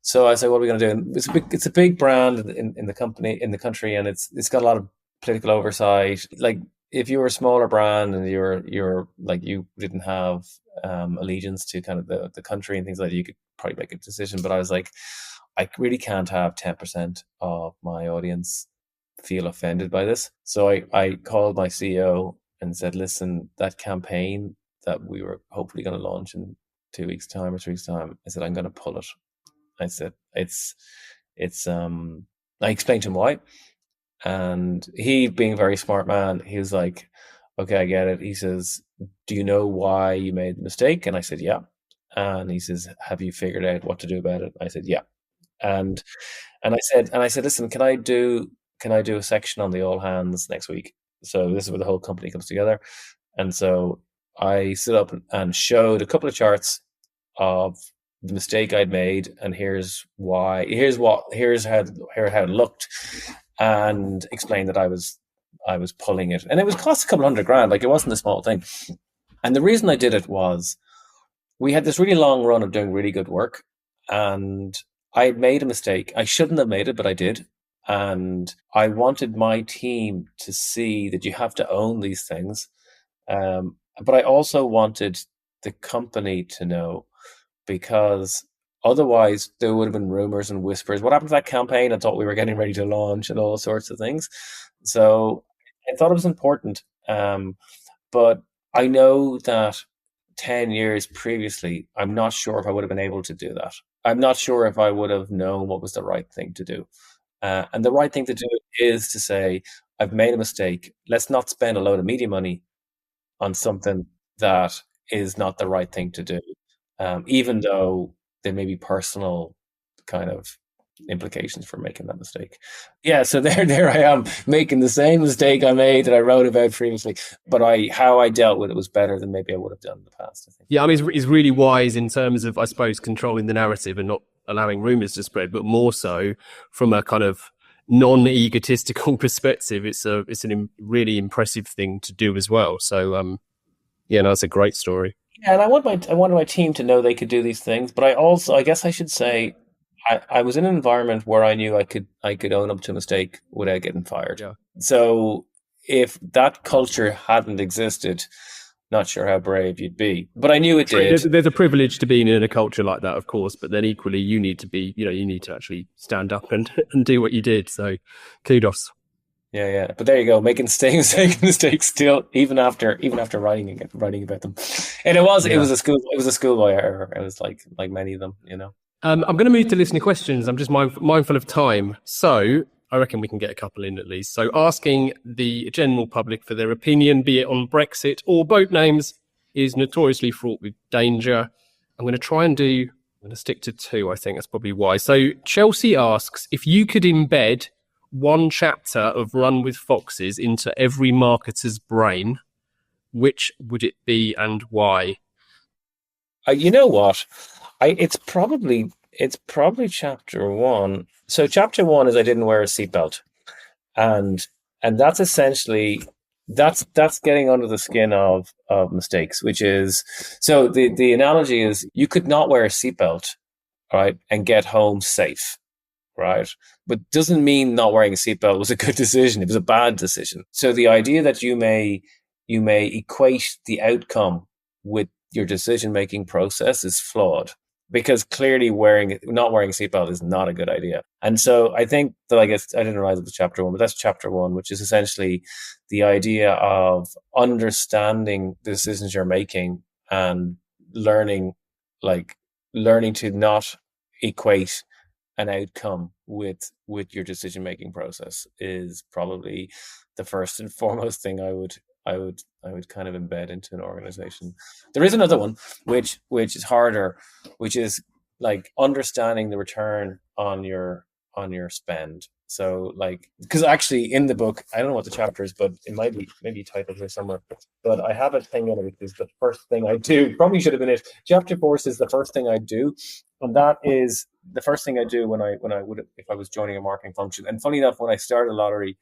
So I said, "What are we going to do?" And it's a big brand in the country, and it's got a lot of political oversight. Like if you were a smaller brand and you're like you didn't have allegiance to kind of the country and things like that, you could probably make a decision. But I was like, I really can't have 10% of my audience feel offended by this. So I called my CEO and said, "Listen, that campaign that we were hopefully going to launch in 2 weeks' time or 3 weeks' time," I said, "I'm going to pull it." I said, it's I explained to him why. And he, being a very smart man, he was like, "Okay, I get it." He says, "Do you know why you made the mistake?" And I said, "Yeah." And he says, "Have you figured out what to do about it?" I said, "Yeah." And I said, "Listen, can I do a section on the all hands next week?" So this is where the whole company comes together. And so I stood up and showed a couple of charts of the mistake I'd made, and here's how it looked, and explained that I was pulling it, and it was cost a couple $100,000. Like, it wasn't a small thing. And the reason I did it was we had this really long run of doing really good work, and I had made a mistake. I shouldn't have made it, but I did. And I wanted my team to see that you have to own these things. But I also wanted the company to know, because otherwise there would have been rumors and whispers. What happened to that campaign? I thought we were getting ready to launch and all sorts of things. So I thought it was important. But I know that 10 years previously, I'm not sure if I would have been able to do that. I'm not sure if I would have known what was the right thing to do. And the right thing to do is to say, I've made a mistake. Let's not spend a load of media money on something that is not the right thing to do, even though there may be personal kind of implications for making that mistake. Yeah, so there I am making the same mistake I made that I wrote about previously, but how I dealt with it was better than maybe I would have done in the past, I think. Yeah, I mean, it's really wise in terms of, I suppose, controlling the narrative and not allowing rumors to spread, but more so from a kind of non-egotistical perspective. It's a really impressive thing to do as well. So, yeah, no, it's a great story. Yeah, and I wanted my team to know they could do these things, but I guess I should say, I was in an environment where I knew I could own up to a mistake without getting fired. Yeah. So if that culture hadn't existed, not sure how brave you'd be. But I knew it did. There's a privilege to being in a culture like that, of course, but then equally you need to actually stand up and do what you did. So kudos. Yeah. But there you go, making mistakes still, even after writing about them. And it was a schoolboy error. It was like many of them, you know. I'm going to move to listener questions. I'm just mindful of time. So I reckon we can get a couple in at least. So asking the general public for their opinion, be it on Brexit or boat names, is notoriously fraught with danger. I'm going to stick to two. I think that's probably wise. So Chelsea asks, if you could embed one chapter of Run with Foxes into every marketer's brain, which would it be and why? You know what? It's probably chapter 1. So chapter 1 is I didn't wear a seatbelt, and that's essentially that's getting under the skin of mistakes, which is, so the analogy is you could not wear a seatbelt, right, and get home safe, right? But doesn't mean not wearing a seatbelt was a good decision. It was a bad decision. So the idea that you may equate the outcome with your decision-making process is flawed, because clearly not wearing a seatbelt is not a good idea. And so I think that, I guess I didn't realize it was chapter 1, but that's chapter 1, which is essentially the idea of understanding the decisions you're making and learning to not equate an outcome with your decision-making process is probably the first and foremost thing I would kind of embed into an organization. There is another one which is harder, which is like understanding the return on your spend. So like, because actually in the book, I don't know what the chapter is, but it might be maybe titled here somewhere. But I have a thing in it, which is the first thing I do. Probably should have been it. Chapter 4 is the first thing I do, and that is the first thing I do when I would, if I was joining a marketing function. And funny enough, when I started Lottery,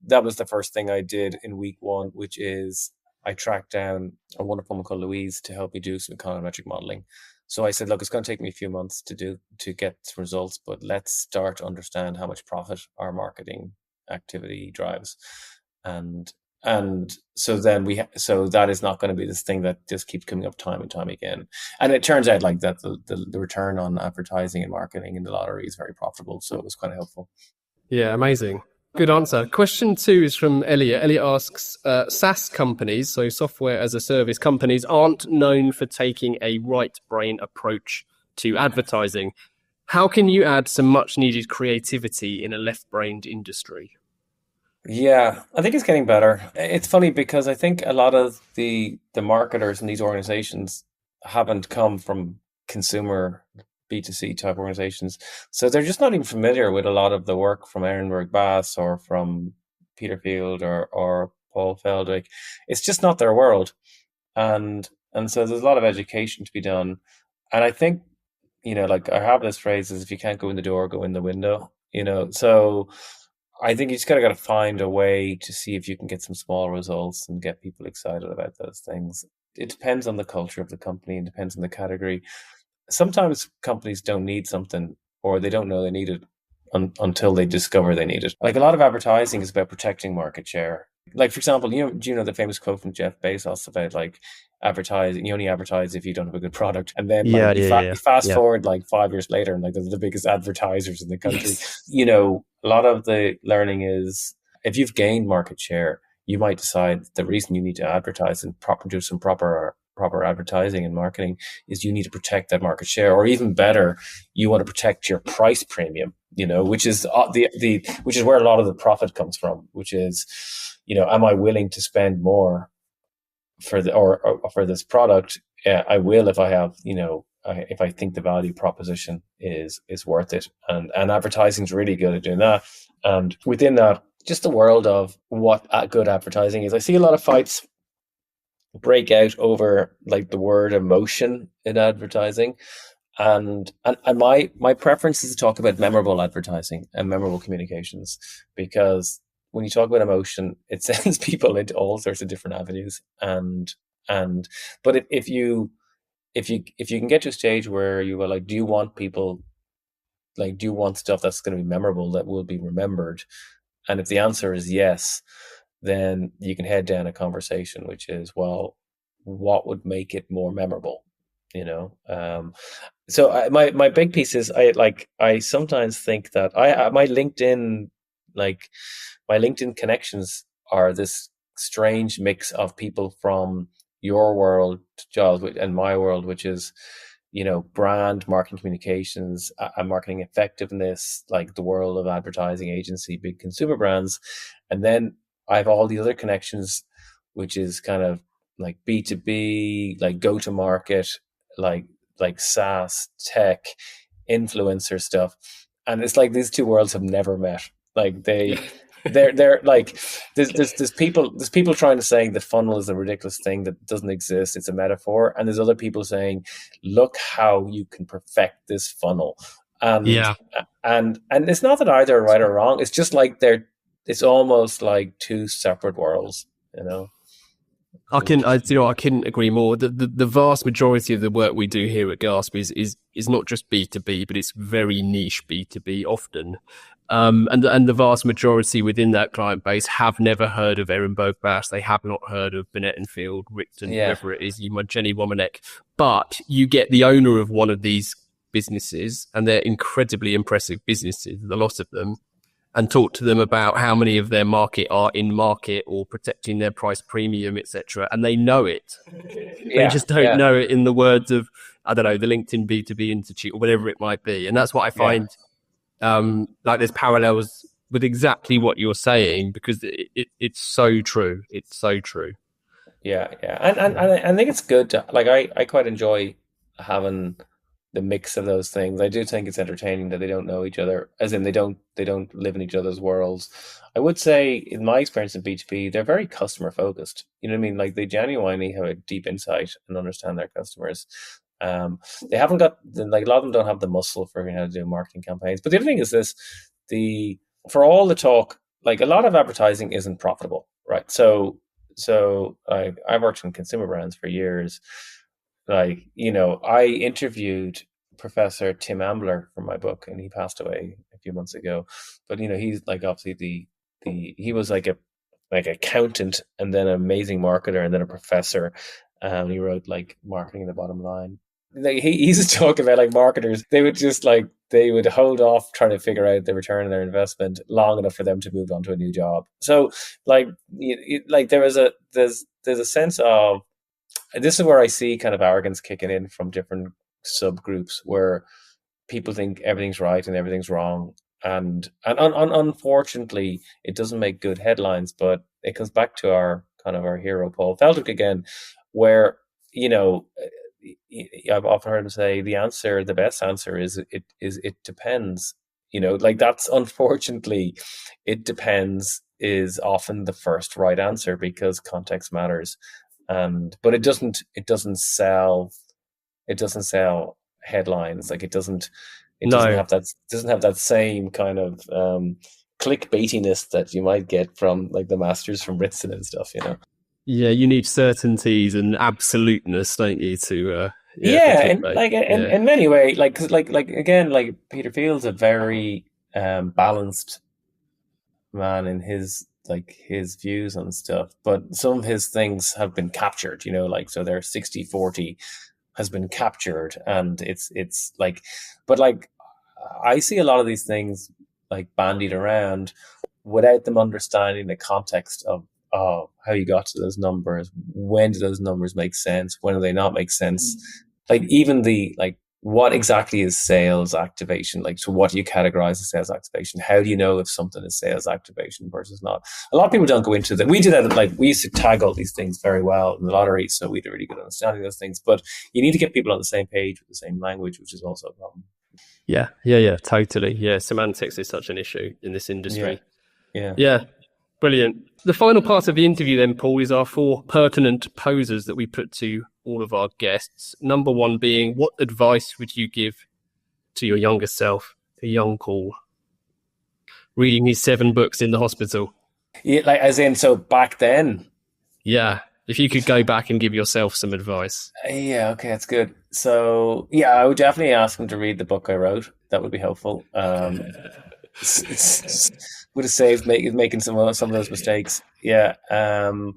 that was the first thing I did in week 1, which is I tracked down a wonderful woman called Louise to help me do some econometric modeling. So I said, look, it's going to take me a few months to get results, but let's start to understand how much profit our marketing activity drives. And so then so that is not going to be this thing that just keeps coming up time and time again. And it turns out like that the return on advertising and marketing in the lottery is very profitable. So it was quite helpful. Yeah, amazing. Good answer. Question 2 is from Elliot. Elliot asks, SaaS companies, so software as a service companies, aren't known for taking a right brain approach to advertising. How can you add some much needed creativity in a left-brained industry? Yeah, I think it's getting better. It's funny because I think a lot of the marketers in these organizations haven't come from consumer B2C type organizations. So they're just not even familiar with a lot of the work from Ehrenberg Bass or from Peter Field or Paul Feldwick. It's just not their world. And so there's a lot of education to be done. And I think, like I have this phrase is, if you can't go in the door, go in the window, so I think you just got to find a way to see if you can get some small results and get people excited about those things. It depends on the culture of the company and depends on the category. Sometimes companies don't need something, or they don't know they need it until they discover they need it. Like a lot of advertising is about protecting market share. Like, for example, do you know the famous quote from Jeff Bezos about like advertising? You only advertise if you don't have a good product. And then you fast forward like 5 years later, and like they're the biggest advertisers in the country. A lot of the learning is if you've gained market share, you might decide the reason you need to advertise and do some proper advertising and marketing is you need to protect that market share, or even better, you want to protect your price premium, which is which is where a lot of the profit comes from, which is, am I willing to spend more for for this product? I will if I have, if I think the value proposition is worth it. And advertising is really good at doing that. And within that, just the world of what good advertising is, I see a lot of fights break out over like the word emotion in advertising, and my preference is to talk about memorable advertising and memorable communications, because when you talk about emotion, it sends people into all sorts of different avenues. But if you can get to a stage where you are like, do you want stuff that's going to be memorable, that will be remembered? And if the answer is yes, then you can head down a conversation, which is, well, what would make it more memorable? So my big piece is I sometimes think that my LinkedIn connections are this strange mix of people from your world, Giles, and my world, which is, brand, marketing communications, and marketing effectiveness, like the world of advertising agency, big consumer brands. And then I have all the other connections, which is kind of like B2B, like go to market, like SaaS, tech, influencer stuff. And it's like these two worlds have never met. Like they're like there's people trying to say the funnel is a ridiculous thing that doesn't exist, it's a metaphor, and there's other people saying, look how you can perfect this funnel. And it's not that either are right or wrong, it's just like it's almost like two separate worlds, I couldn't agree more. The vast majority of the work we do here at Gasp is not just B2B, but it's very niche B2B often. And the vast majority within that client base have never heard of Ehrenberg Bass. They have not heard of Binet and Field, Rickton, whoever it is, Jenny Womanek. But you get the owner of one of these businesses, and they're incredibly impressive businesses, a lot of them, and talk to them about how many of their market are in market or protecting their price premium, etc. And they know it. They just don't know it in the words of, I don't know, the LinkedIn B2B Institute or whatever it might be. And that's what I find, like there's parallels with exactly what you're saying, because it's so true. It's so true. Yeah. And I think it's good to, like, I quite enjoy having the mix of those things. I do think it's entertaining that they don't know each other, as in they don't live in each other's worlds. I would say, in my experience in B2B, they're very customer focused. You know what I mean? Like, they genuinely have a deep insight and understand their customers. They haven't got, like, a lot of them don't have the muscle for how to do marketing campaigns. But the other thing is this: for all the talk, like, a lot of advertising isn't profitable, right? So I've worked in consumer brands for years. Like, you know, I interviewed Professor Tim Ambler for my book, and he passed away a few months ago. But, you know, he's like, obviously he was like accountant, and then an amazing marketer, and then a professor. He wrote like Marketing the Bottom Line. Like, he used to talk about, like, marketers, they would hold off trying to figure out the return on their investment long enough for them to move on to a new job. So, like, there's a sense of, this is where I see kind of arrogance kicking in from different subgroups, where people think everything's right and everything's wrong. And unfortunately, it doesn't make good headlines, but it comes back to our hero, Paul Feldwick, again, where, you know, I've often heard him say the best answer is it depends. You know, like, that's, unfortunately, it depends is often the first right answer, because context matters. But it doesn't sell headlines. Like, it doesn't have that same kind of clickbaitiness that you might get from, like, the masters from Ritson and stuff, you know. Yeah, you need certainties and absoluteness, don't you, to in many ways, like, 'cause like again, like, Peter Field's a very balanced man in his views on stuff, but some of his things have been captured, you know, like, so their 60-40 has been captured, and it's like, but, like, I see a lot of these things, like, bandied around without them understanding the context of how you got to those numbers. When do those numbers make sense? When do they not make sense? Like, even what exactly is sales activation? Like, so what do you categorize as sales activation? How do you know if something is sales activation versus not? A lot of people don't go into that. We do that. Like, we used to tag all these things very well in the lottery, so we had a really good understanding of those things. But you need to get people on the same page with the same language, which is also a problem. Yeah, totally. Yeah, semantics is such an issue in this industry. Yeah. Brilliant. The final part of the interview then, Paul, is our 4 pertinent posers that we put to all of our guests. Number 1 being, what advice would you give to your younger self, a young Paul, reading his 7 books in the hospital? Yeah, like, as in, so back then? Yeah, if you could go back and give yourself some advice. Yeah, okay, that's good. So, yeah, I would definitely ask him to read the book I wrote. That would be helpful. Would have saved making some of those mistakes. Yeah. Do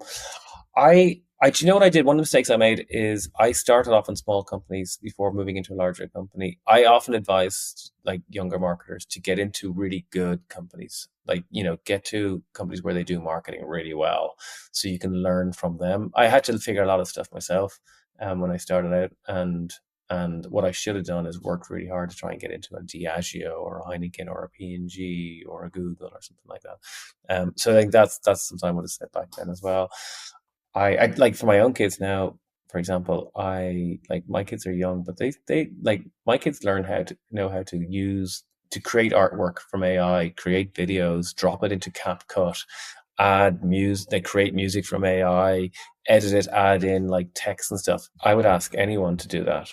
you know what I did? One of the mistakes I made is I started off in small companies before moving into a larger company. I often advise, like, younger marketers to get into really good companies, like, you know, get to companies where they do marketing really well, so you can learn from them. I had to figure a lot of stuff myself when I started out, and what I should have done is worked really hard to try and get into a Diageo or a Heineken or a P&G or a Google or something like that. So I think that's something I would have said back then as well. I like, for my own kids now, for example, my kids are young, but they like, my kids learn how to create artwork from AI, create videos, drop it into CapCut, add music. They create music from AI, edit it, add in, like, text and stuff. I would ask anyone to do that.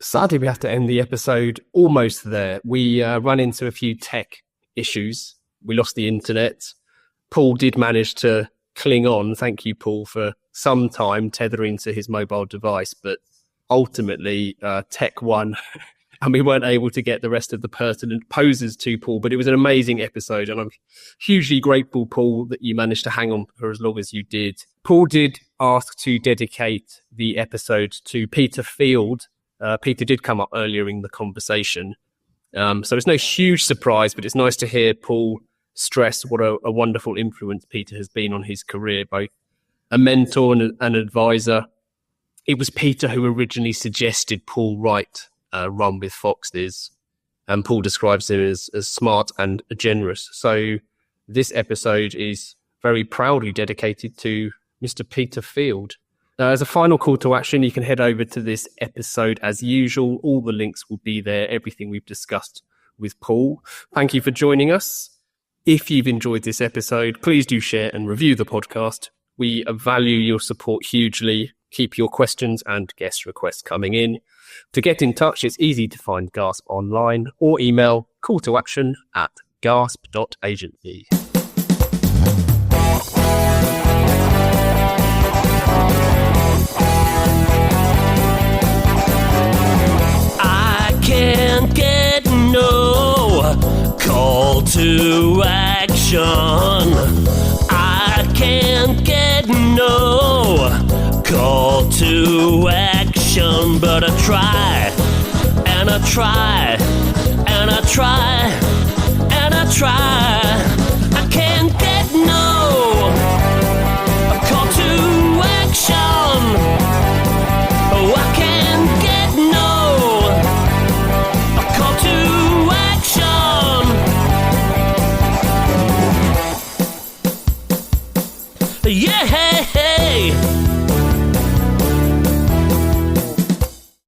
Sadly, we have to end the episode almost there. We run into a few tech issues. We lost the internet. Paul did manage to cling on. Thank you, Paul, for some time tethering to his mobile device. But ultimately, tech won, and we weren't able to get the rest of the pertinent posers to Paul. But it was an amazing episode, and I'm hugely grateful, Paul, that you managed to hang on for as long as you did. Paul did ask to dedicate the episode to Peter Field. Peter did come up earlier in the conversation. So it's no huge surprise, but it's nice to hear Paul stress what a wonderful influence Peter has been on his career, both a mentor and an advisor. It was Peter who originally suggested Paul write Run with Foxes, and Paul describes him as smart and generous. So this episode is very proudly dedicated to Mr. Peter Field. As a final call to action, you can head over to this episode as usual. All the links will be there, everything we've discussed with Paul. Thank you for joining us. If you've enjoyed this episode, please do share and review the podcast. We value your support hugely. Keep your questions and guest requests coming in. To get in touch, it's easy to find Gasp online or email calltoaction@gasp.agency. I can't get no call to action. I can't get no call to action, but I try, and I try, and I try, and I try. I can't get no call to action. Oh, I can't get no call to action. Yeah.